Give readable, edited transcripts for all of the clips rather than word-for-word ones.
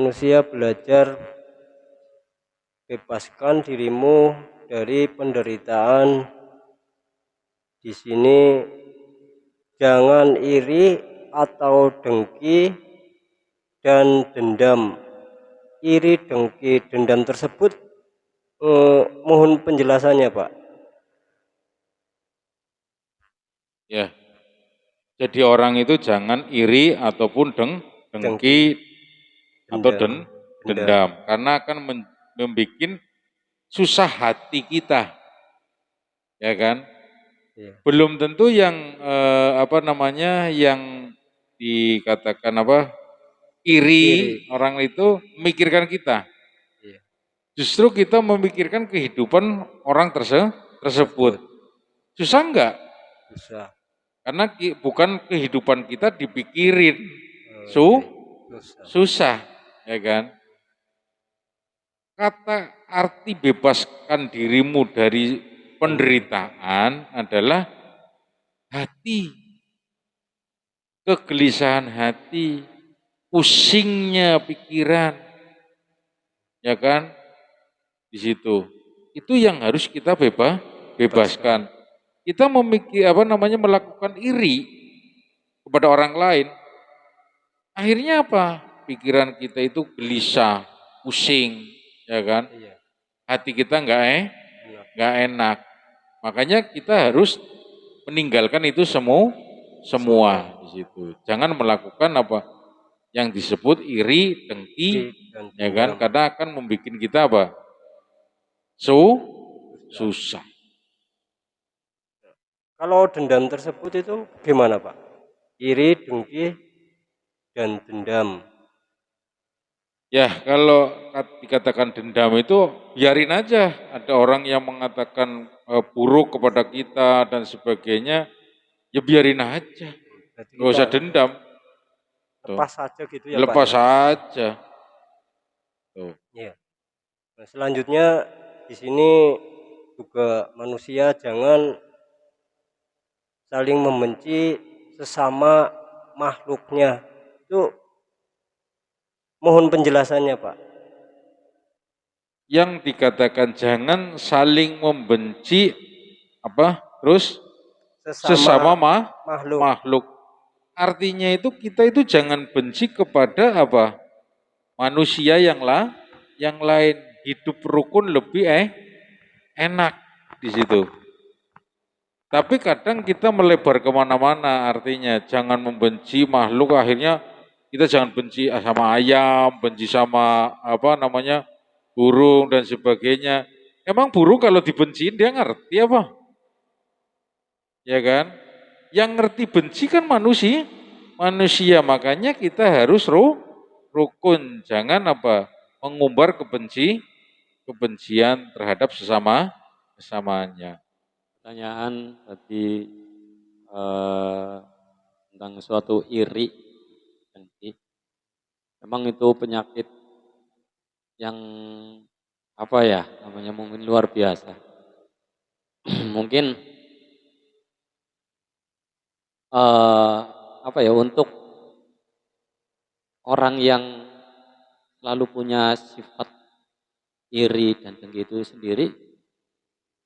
manusia belajar bebaskan dirimu dari penderitaan. Di sini jangan iri atau dengki dan dendam. Iri, dengki, dendam tersebut mohon penjelasannya, Pak. Ya, jadi orang itu jangan iri ataupun dengki atau dendam, karena akan membuat susah hati kita, ya kan? Ya. Belum tentu yang yang dikatakan iri orang itu memikirkan kita. Ya. Justru kita memikirkan kehidupan orang tersebut. Susah enggak? Susah. Karena bukan kehidupan kita dipikirin. Susah, ya kan? Kata arti bebaskan dirimu dari penderitaan adalah hati, kegelisahan hati, pusingnya pikiran, ya kan? Di situ. Itu yang harus kita bebaskan. Kita melakukan iri kepada orang lain. Akhirnya apa? Pikiran kita itu gelisah, pusing, ya kan? Hati kita enggak enak. Makanya kita harus meninggalkan itu semua di situ. Jangan melakukan yang disebut iri, dengki, ya kan? Karena akan membuat kita susah. Kalau dendam tersebut itu gimana, Pak? Iri, dengki, dan dendam. Ya, kalau dikatakan dendam itu biarin aja. Ada orang yang mengatakan buruk kepada kita dan sebagainya, ya biarin aja. Nggak usah dendam. Lepas saja gitu ya, Lepas Pak. saja. Ya. Nah, selanjutnya di sini juga manusia jangan saling membenci sesama makhluknya. Itu mohon penjelasannya, Pak. Yang dikatakan jangan saling membenci terus sesama makhluk. Artinya itu kita itu jangan benci kepada manusia yang lain. Hidup rukun lebih enak di situ. Tapi kadang kita melebar kemana-mana, artinya jangan membenci makhluk, akhirnya kita jangan benci sama ayam, benci sama burung dan sebagainya. Emang burung kalau dibenciin dia ngerti apa? Ya kan? Yang ngerti benci kan manusia, makanya kita harus rukun, jangan mengumbar kebencian terhadap sesamanya. Pertanyaan tadi tentang suatu iri, memang itu penyakit yang mungkin luar biasa. Mungkin untuk orang yang selalu punya sifat iri dan dengki itu sendiri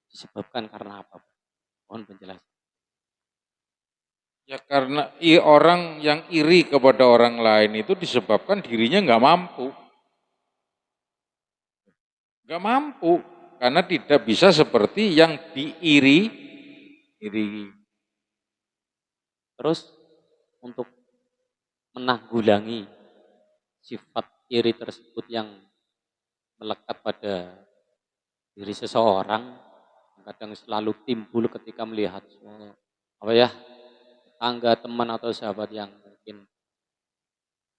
disebabkan karena apa? Mohon penjelasan. Ya karena orang yang iri kepada orang lain itu disebabkan dirinya nggak mampu. Nggak mampu, karena tidak bisa seperti yang diiri. Terus untuk menanggulangi sifat iri tersebut yang melekat pada diri seseorang, kadang selalu timbul ketika melihat tangga, teman atau sahabat yang mungkin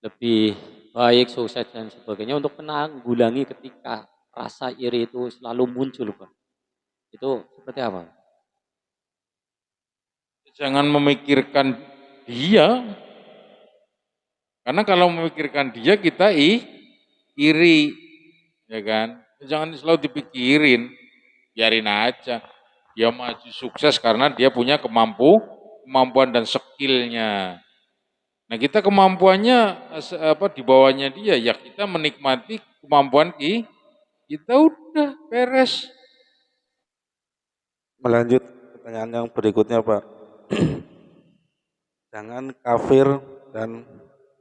lebih baik, sukses dan sebagainya, untuk menanggulangi ketika rasa iri itu selalu muncul, Pak. Itu seperti apa? Jangan memikirkan dia, karena kalau memikirkan dia kita iri, ya kan? Jangan selalu dipikirin, biarin aja. Dia maju sukses karena dia punya kemampuan dan skillnya. Nah kita kemampuannya di bawahnya dia, ya kita menikmati kemampuan kita udah beres. Melanjut pertanyaan yang berikutnya Pak. Jangan kafir dan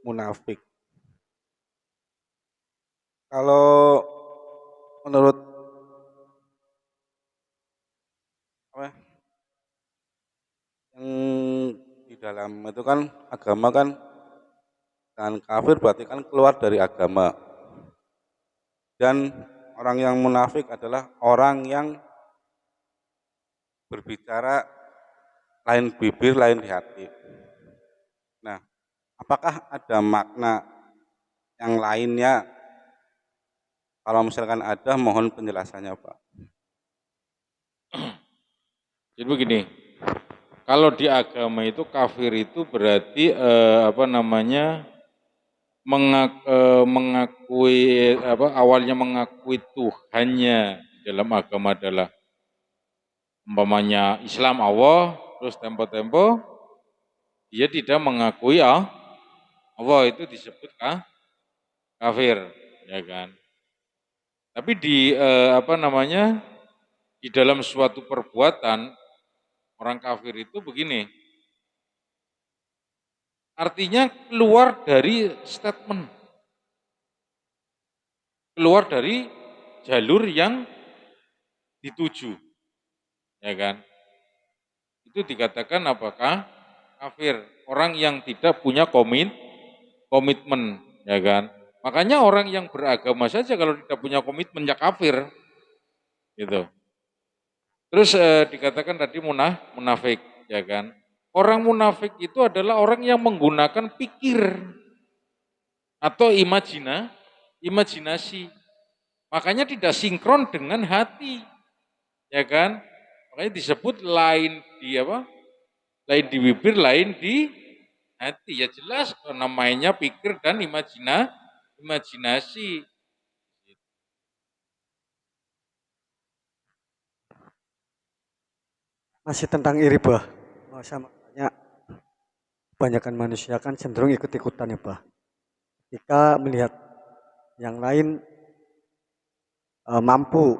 munafik. Kalau menurut apa yang di dalam itu kan agama kan, jangan kafir berarti kan keluar dari agama. Dan orang yang munafik adalah orang yang berbicara lain bibir, lain di hati. Nah, apakah ada makna yang lainnya? Kalau misalkan ada, mohon penjelasannya Pak. Jadi begini, kalau di agama itu kafir itu berarti mengakui awalnya mengakui Tuhannya dalam agama adalah umpamanya Islam Allah, terus tempo-tempo dia tidak mengakui Allah, itu disebut kafir, ya kan? Tapi di di dalam suatu perbuatan orang kafir itu begini, artinya keluar dari statement, keluar dari jalur yang dituju, ya kan? Itu dikatakan apakah kafir, orang yang tidak punya komitmen, ya kan? Makanya orang yang beragama saja kalau tidak punya komitmen ya kafir, gitu. Terus dikatakan tadi munafik, ya kan? Orang munafik itu adalah orang yang menggunakan pikir atau imajinasi. Makanya tidak sinkron dengan hati, ya kan? Makanya disebut lain di Lain di bibir, lain di hati. Ya jelas namanya pikir dan imajinasi. Masih tentang iri, Bah. Saya mau tanya, kebanyakan manusia kan cenderung ikut-ikutan ya, Bah. Ketika melihat yang lain mampu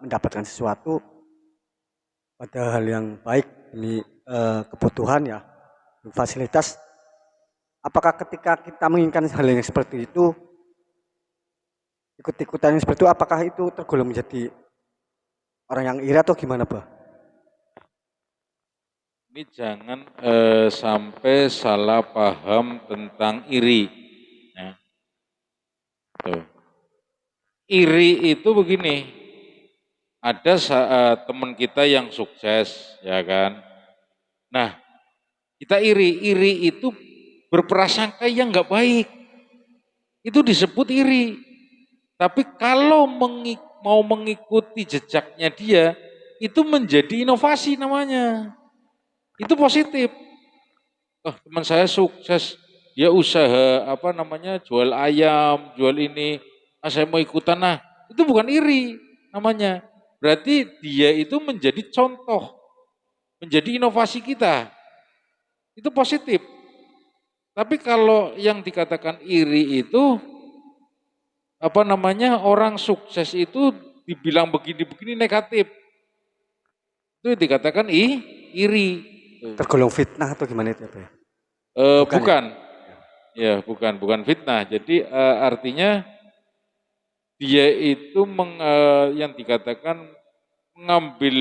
mendapatkan sesuatu pada hal yang baik demi kebutuhan ya, fasilitas. Apakah ketika kita menginginkan hal yang seperti itu, ikut-ikutan yang seperti itu, apakah itu tergolong menjadi orang yang iri atau gimana, Bah? Ini jangan sampai salah paham tentang iri. Ya. Tuh. Iri itu begini, ada teman kita yang sukses, ya kan. Nah, kita iri itu berprasangka yang nggak baik, itu disebut iri. Tapi kalau mau mengikuti jejaknya dia, itu menjadi inovasi namanya. Itu positif. Oh, teman saya sukses, dia usaha jual ayam, jual ini, saya mau ikutan, nah itu bukan iri namanya. Berarti dia itu menjadi contoh, menjadi inovasi kita. Itu positif. Tapi kalau yang dikatakan iri itu orang sukses itu dibilang begini-begini negatif. Itu dikatakan iri. Tergolong fitnah atau gimana itu ya? Bukan. Ya, bukan fitnah. Jadi artinya dia itu yang dikatakan mengambil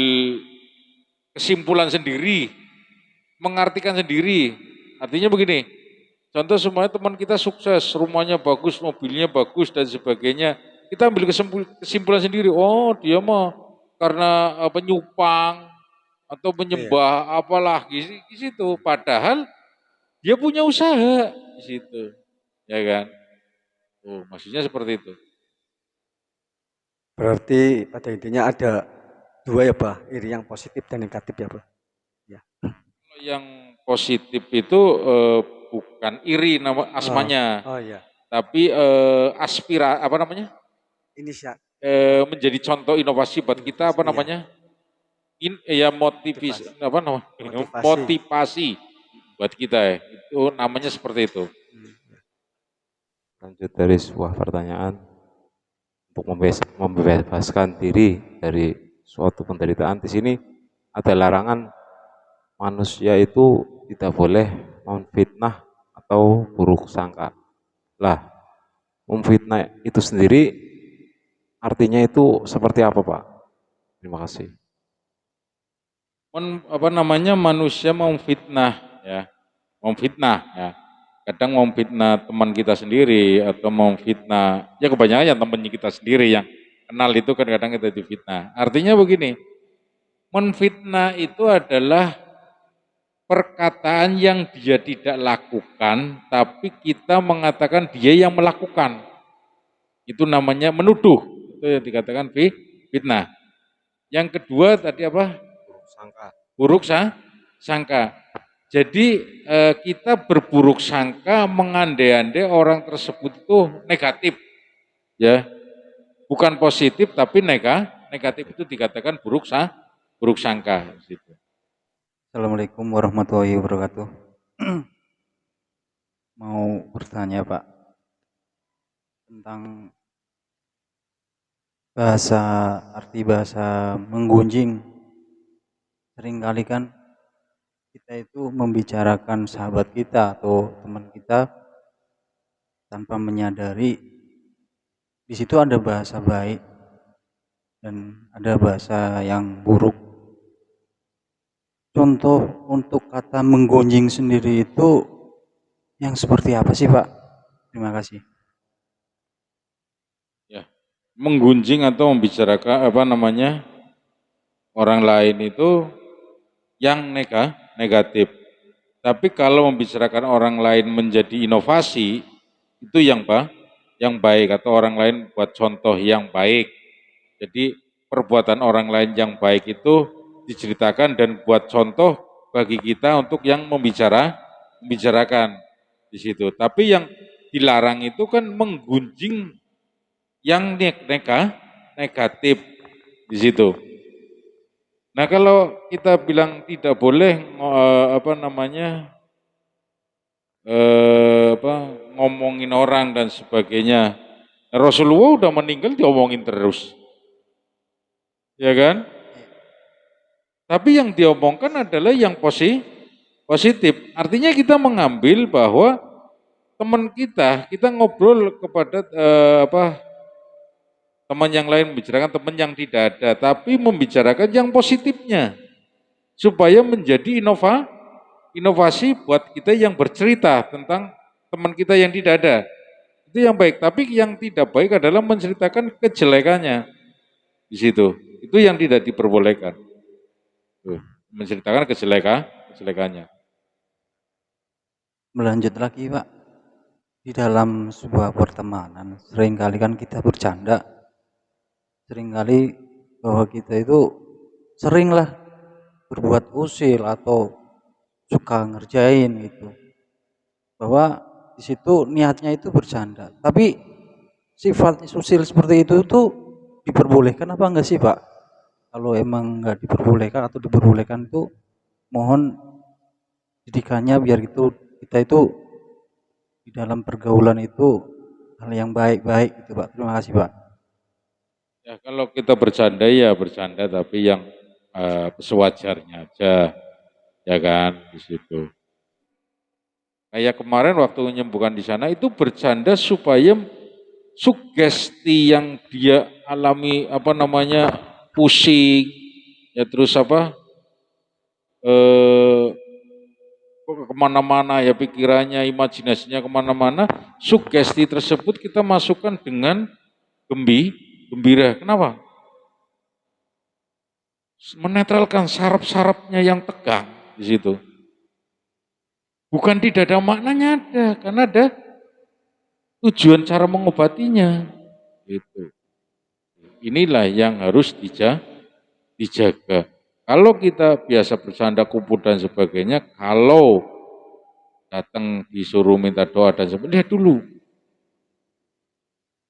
kesimpulan sendiri, mengartikan sendiri. Artinya begini, contoh semuanya teman kita sukses, rumahnya bagus, mobilnya bagus dan sebagainya. Kita ambil kesimpulan sendiri, oh dia mah karena penyupang atau menyembah apalah di situ. Padahal dia punya usaha di situ, ya kan? Oh, maksudnya seperti itu. Berarti pada intinya ada dua ya, Bah, iri yang positif dan negatif ya, Bah. Ya. Yang positif itu bukan iri nama asmanya, iya. tapi Inisiat. menjadi contoh inovasi buat kita motivasi buat kita ya. Itu namanya seperti itu. Lanjut dari sebuah pertanyaan, untuk membebaskan diri dari suatu penderitaan, di sini ada larangan manusia itu tidak boleh memfitnah atau buruk sangka. Lah, memfitnah itu sendiri artinya itu seperti apa, Pak? Terima kasih. Manusia memfitnah ya, memfitnah ya. Kadang memfitnah teman kita sendiri atau memfitnah, ya kebanyakan yang temannya kita sendiri yang kenal itu kan kadang kita difitnah. Artinya begini, menfitnah itu adalah perkataan yang dia tidak lakukan, tapi kita mengatakan dia yang melakukan. Itu namanya menuduh, itu yang dikatakan fitnah. Yang kedua tadi apa? Buruk sangka. Jadi kita berburuk sangka mengandai-andai orang tersebut itu negatif, ya, bukan positif tapi negatif itu dikatakan buruk sangka. Gitu. Assalamualaikum warahmatullahi wabarakatuh. Mau bertanya Pak tentang arti bahasa menggunjing. Seringkali kan kita itu membicarakan sahabat kita atau teman kita tanpa menyadari di situ ada bahasa baik dan ada bahasa yang buruk. Contoh untuk kata menggunjing sendiri itu yang seperti apa sih Pak? Terima kasih. Ya, menggunjing atau membicarakan orang lain itu yang negatif. Tapi kalau membicarakan orang lain menjadi inovasi, itu yang baik, atau orang lain buat contoh yang baik. Jadi perbuatan orang lain yang baik itu diceritakan dan buat contoh bagi kita untuk yang membicarakan di situ. Tapi yang dilarang itu kan menggunjing yang negatif di situ. Nah kalau kita bilang tidak boleh ngomongin orang dan sebagainya, Rasulullah udah meninggal diomongin terus, ya kan? Tapi yang diomongkan adalah yang positif. Artinya kita mengambil bahwa teman kita ngobrol kepada teman yang lain, membicarakan teman yang tidak ada, tapi membicarakan yang positifnya, supaya menjadi inovasi buat kita yang bercerita tentang teman kita yang tidak ada. Itu yang baik, tapi yang tidak baik adalah menceritakan kejelekannya di situ. Itu yang tidak diperbolehkan. Tuh, menceritakan kejelekannya. Melanjut lagi Pak, di dalam sebuah pertemanan seringkali kan kita bercanda. Seringkali bahwa kita itu seringlah berbuat usil atau suka ngerjain gitu. Bahwa di situ niatnya itu bercanda. Tapi sifat usil seperti itu tuh diperbolehkan apa enggak sih Pak? Kalau emang enggak diperbolehkan atau diperbolehkan itu mohon didikannya biar gitu kita itu di dalam pergaulan itu hal yang baik-baik gitu Pak. Terima kasih Pak. Ya kalau kita bercanda ya bercanda, tapi yang sewajarnya aja, ya kan di situ. Kayak kemarin waktu menyembuhkan di sana itu bercanda supaya sugesti yang dia alami pusing, ya terus kemana-mana ya pikirannya, imajinasinya kemana-mana, sugesti tersebut kita masukkan dengan gembira. Kenapa? Menetralkan saraf-sarafnya yang tegang di situ. Bukan tidak ada maknanya, ada, karena ada tujuan cara mengobatinya. Gitu. Inilah yang harus dijaga. Kalau kita biasa bercanda kumpul dan sebagainya, kalau datang disuruh minta doa dan sebagainya, lihat dulu.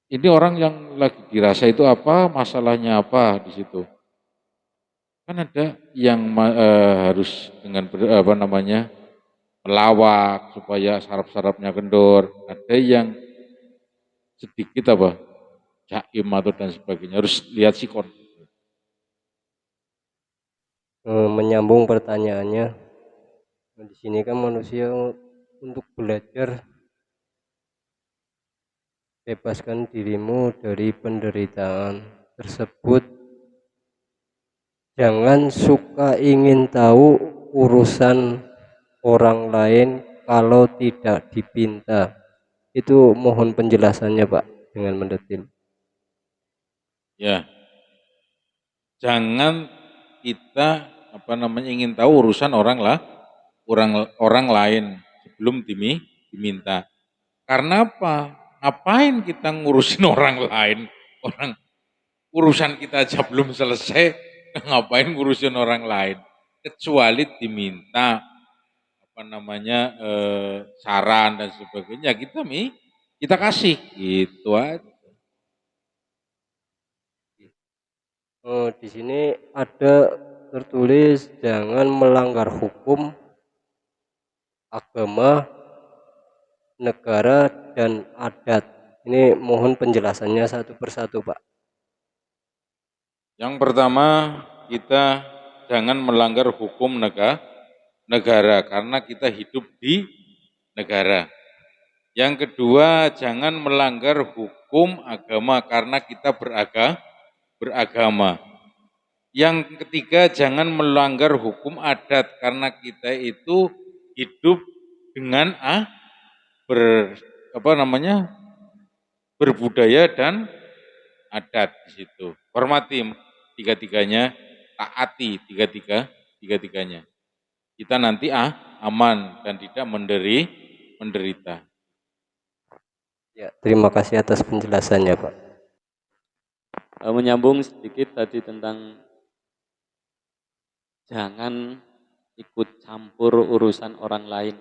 Ini orang yang lagi dirasa itu apa, masalahnya apa di situ. Kan ada yang harus dengan melawak supaya saraf-sarafnya kendor, ada yang sedikit jaim atau dan sebagainya, harus lihat sikon. Menyambung pertanyaannya, di sini kan manusia untuk belajar bebaskan dirimu dari penderitaan tersebut. Jangan suka ingin tahu urusan orang lain kalau tidak dipinta. Itu mohon penjelasannya Pak dengan mendetil. Ya, jangan kita ingin tahu urusan orang lain sebelum diminta. Karena apa? Ngapain kita ngurusin orang lain? Urusan kita aja belum selesai, ngapain ngurusin orang lain? Kecuali diminta saran dan sebagainya, kita kasih, gitu aja. Di sini ada tertulis jangan melanggar hukum, agama, negara, dan adat. Ini mohon penjelasannya satu persatu Pak. Yang pertama, kita jangan melanggar hukum negara karena kita hidup di negara. Yang kedua, jangan melanggar hukum agama karena kita beragama. Yang ketiga, jangan melanggar hukum adat karena kita itu hidup dengan berbudaya dan adat di situ. Hormati tiga-tiganya, taati tiga-tiganya. Kita nanti aman dan tidak menderita. Ya, terima kasih atas penjelasannya Pak. Menyambung sedikit tadi tentang jangan ikut campur urusan orang lain.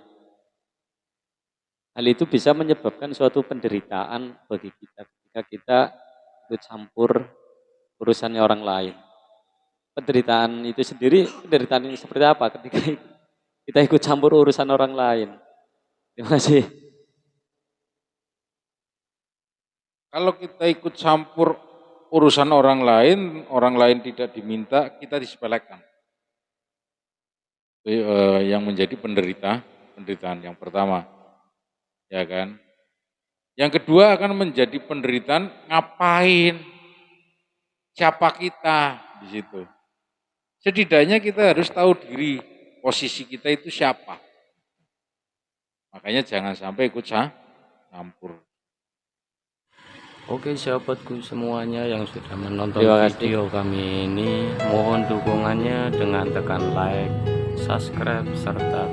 Hal itu bisa menyebabkan suatu penderitaan bagi kita ketika kita ikut campur urusannya orang lain. Penderitaan itu sendiri, penderitaan ini seperti apa ketika kita ikut campur urusan orang lain? Terima kasih. Kalau kita ikut campur urusan orang lain tidak diminta, kita disepelekan. Yang menjadi penderitaan yang pertama, ya kan? Yang kedua akan menjadi penderitaan, ngapain? Siapa kita di situ? Setidaknya kita harus tahu diri, posisi kita itu siapa. Makanya jangan sampai ikut campur. Oke sahabatku semuanya yang sudah menonton Terima kasih. video kami ini, mohon dukungannya dengan tekan like, subscribe, serta